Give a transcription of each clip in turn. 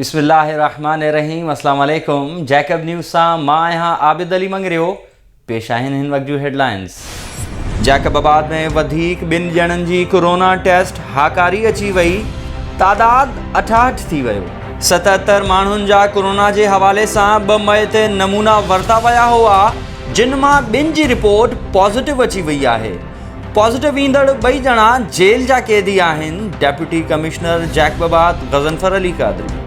बिस्मिल्लाहिर्रहमानिर्रहीम। अस्सलाम वालेकुम। जैकब न्यूज़ सां मां आहियां आबिद अली मंगरियो। पेश आहिनि हिन वक्त जूं हेडलाइंस। जैकबाबाद में वधीक 2 ॼणनि जी कोरोना टेस्ट हाकारी अची वई। तादाद 68 थी वियो। 77 माण्हुनि जा कोरोना जे हवाले सां 2 मई ते नमूना वरिता विया हुआ, जिन मां 2 जी रिपोर्ट पॉजिटिव अची वई आहे। पॉजिटिव ईंदड़ 2 ॼणा जेल जा कैदी आहिनि। Deputy commissioner Jacobabad Ghazanfar Ali Qadri.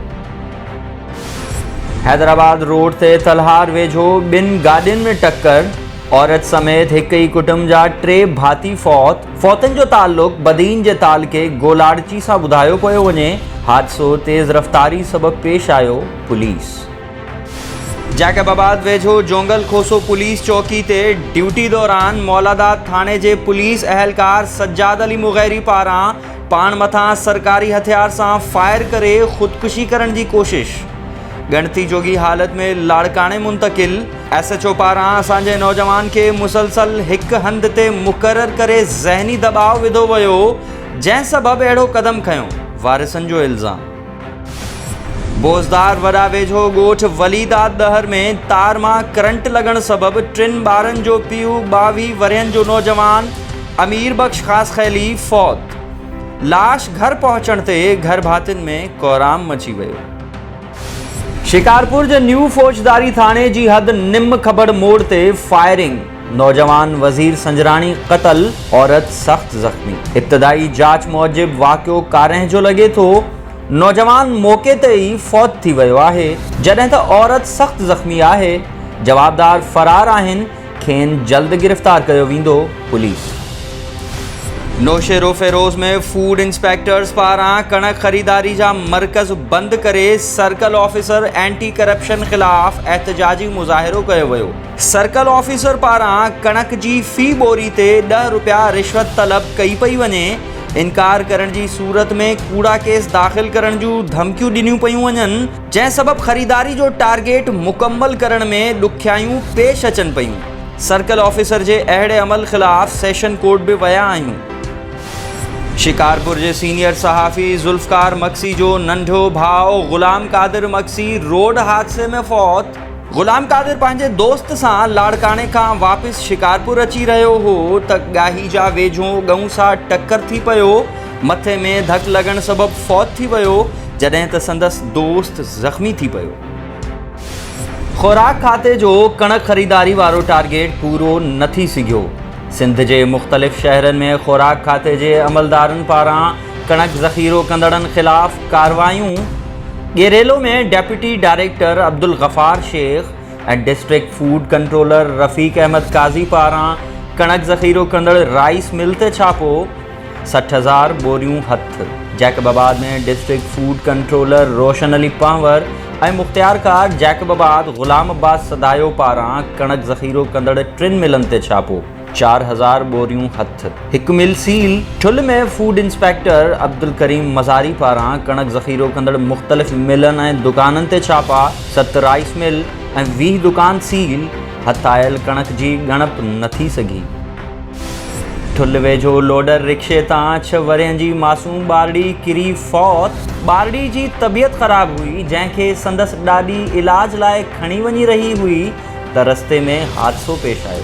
Hyderabad road ते तलहार वेझो 2 गाॾियुनि में टक्कर। औरत समेत हिक ई कुटुंब जा 3 भाती फौतनि जो ताल्लुक बदीन जे तालके गोलाड़ची सां ॿुधायो पियो वञे। हादसो तेज़ रफ़्तारी सबबु पेश आयो। पुलिस जैकबाबाद वेझो जोंगल खोसो पुलिस चौकी ते ड्यूटी दौरान मौलादाद थाने जे पुलिस अहलकार सज्जाद अली मुग़ैरी पारां पाण मथां सरकारी हथियार सां फायर करे ख़ुदकुशी करण जी कोशिश। गणती जोगी हालत में लाड़काने मुंतकिल। SHO पारां असांजे नौजवान के मुसलसल हिक हंध ते मुक़रर करे ज़हनी दबाव विधो वियो, जंहिं सबबु अहिड़ो क़दम खयों। वारिसनि जो इल्ज़ाम। बोज़दार वॾा वेझो ॻोठ वलीदाद दहर में तार मां करंट लॻण सबबु 3 ॿारनि जो पीउ 22 वरियनि जो नौजवान अमीर बख्श ख़ास ख़ैली फौत। लाश घर पहुचण ते घर भातियुनि में कोहराम मची वियो। शिकारपुर जे न्यू फौजदारी थाने जी हद निम खबड़ मोड़ ते फायरिंग। नौजवान वज़ीर संजराणी क़तल, औरत सख्त ज़ख्मी। इब्तदाई जांच मूजिब वाक़ियो कारें जो लॻे थो। नौजवान मौके ते ई फौत थी वियो आहे, जॾहिं त औरत सख्त ज़ख्मी आहे। जवाबदार फरार आहिनि। खेनि जल्द गिरफ़्तार कयो वेंदो। पुलिस नौशेरो फेरोज़ में फूड इंस्पेक्टर्स पारां कणक ख़रीदारी जा मरकज़ बंदि करे सर्कल ऑफिसर एंटी करप्शन ख़िलाफ़ एहतजाजी मुज़ाहिरो कयो वियो। सर्कल ऑफिसर पारां कणक जी फ़ी बोरी ते 10 रुपया रिश्वत तलब कई पई वञे। इनकार करण जी सूरत में कूड़ा केस दाख़िल करण जूं धमकियूं ॾिनियूं पयूं वञनि, जंहिं सबबु ख़रीदारी जो टारगेट मुकम्मल करण में ॾुखियायूं पेश अचनि पयूं। सर्कल ऑफिसर जे अहिड़े अमल ख़िलाफ़ सेशन कोर्ट बि विया आहियूं। शिकारपुर जे सीनियर सहाफ़ी ज़ुल्फ़कार मक्सी जो नंढो भाउ ग़ुलाम कादिर मक्सी रोड हादसे में फौत। ग़ुलाम कादिर पंहिंजे दोस्त सां लाड़काने खां वापसि शिकारपुर अची रहियो हो त गाही जा वेझो गऊं सां टक्कर थी पियो। मथे में धक लॻण सबबु फौत थी वियो, जॾहिं त संदसि दोस्त ज़ख़्मी थी पियो। ख़ुराक खाते जो कणक ख़रीदारी वारो टारगेट पूरो न थी सघियो। सिंध जे मुख़्तलिफ़ शहरनि में ख़ुराक खाते जे अमलदारनि पारां कणक ज़ख़ीरो कंदड़नि ख़िलाफ़ कार्रवायूं। गेरेलो में डेप्यूटी डायरेक्टर अब्दुल गफ़ार शेख ऐं डिस्ट्रिक्ट फूड कंट्रोलर रफ़ीक अहमद काज़ी पारां कणक ज़ख़ीरो कंदड़ राइस मिल ते छापो। 60,000 बोरियूं हथ। जैकबाबाद में डिस्ट्रिक्ट फूड कंट्रोलर रोशन अली पांवर ऐं मुख़्तियारकार जैकबाबाद ग़ुलाम अब्बास सदायो पारां कणक ज़ख़ीरो कंदड़ 3 मिलनि ते छापो। 4,000 बोरियूं हथ। हिक मिल सील। ठुल में फूड इंस्पेक्टर अब्दुल करीम मज़ारी पारां कणक ज़ख़ीरो कंदड़ मुख़्तलिफ़ मिलनि ऐं दुकाननि ते छापा। 7 राइस मिल ऐं 20 दुकान सील। हथ आयल कणक जी ॻणप न थी सघी। ठुल वेझो लोडर रिक्शे तां 6 वरियनि जी मासूम ॿारड़ी किरी फौत। ॿारड़ी जी तबियत ख़राब हुई, जंहिंखे संदसि ॾाॾी इलाज लाइ खणी वञी रही हुई त रस्ते में हादसो पेश आयो।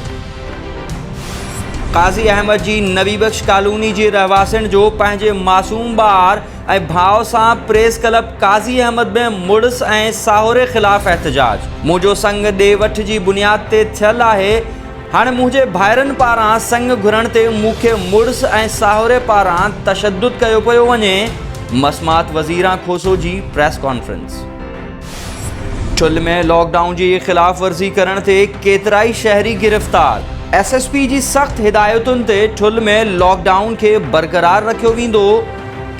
काज़ी अहमद जी नबी बख्श कॉलोनी जे रहवासियुनि जो पंहिंजे मासूम ॿार ऐं भाउ सां प्रेस क्लब काज़ी अहमद में मुड़ुस ऐं साहुरे ख़िलाफ़ एहतजाज। मुंहिंजो संग ॾे वठ जी बुनियाद ते थियल आहे। हाणे मुंहिंजे भाइरनि पारां संग घुरण ते मूंखे मुड़ुस ऐं साहुरे पारां तशद्दुद कयो पियो वञे। मसमात वज़ीरां खोसो जी प्रेस कॉन्फ्रेंस। ठुल में लॉकडाउन जी ख़िलाफ़ वर्ज़ी करण ते केतिराई शहरी गिरफ़्तार। SSP जी सख़्त हिदायतुनि ते ठुल में लॉकडाउन खे बरक़रार रखियो वेंदो।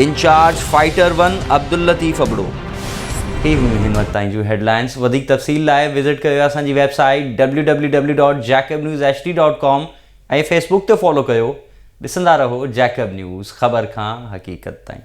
Incharge fighter 1 Abdul Latif Abro. हिन वक़्त ताईं जूं हेडलाइंस। वधीक तफ़सील लाइ विज़िट कयो असांजी वेबसाइट www.jacobnewshd.com ऐं फेसबुक ते फॉलो कयो। ॾिसंदा रहो जैकब न्यूज़, ख़बर खां हक़ीक़त ताईं।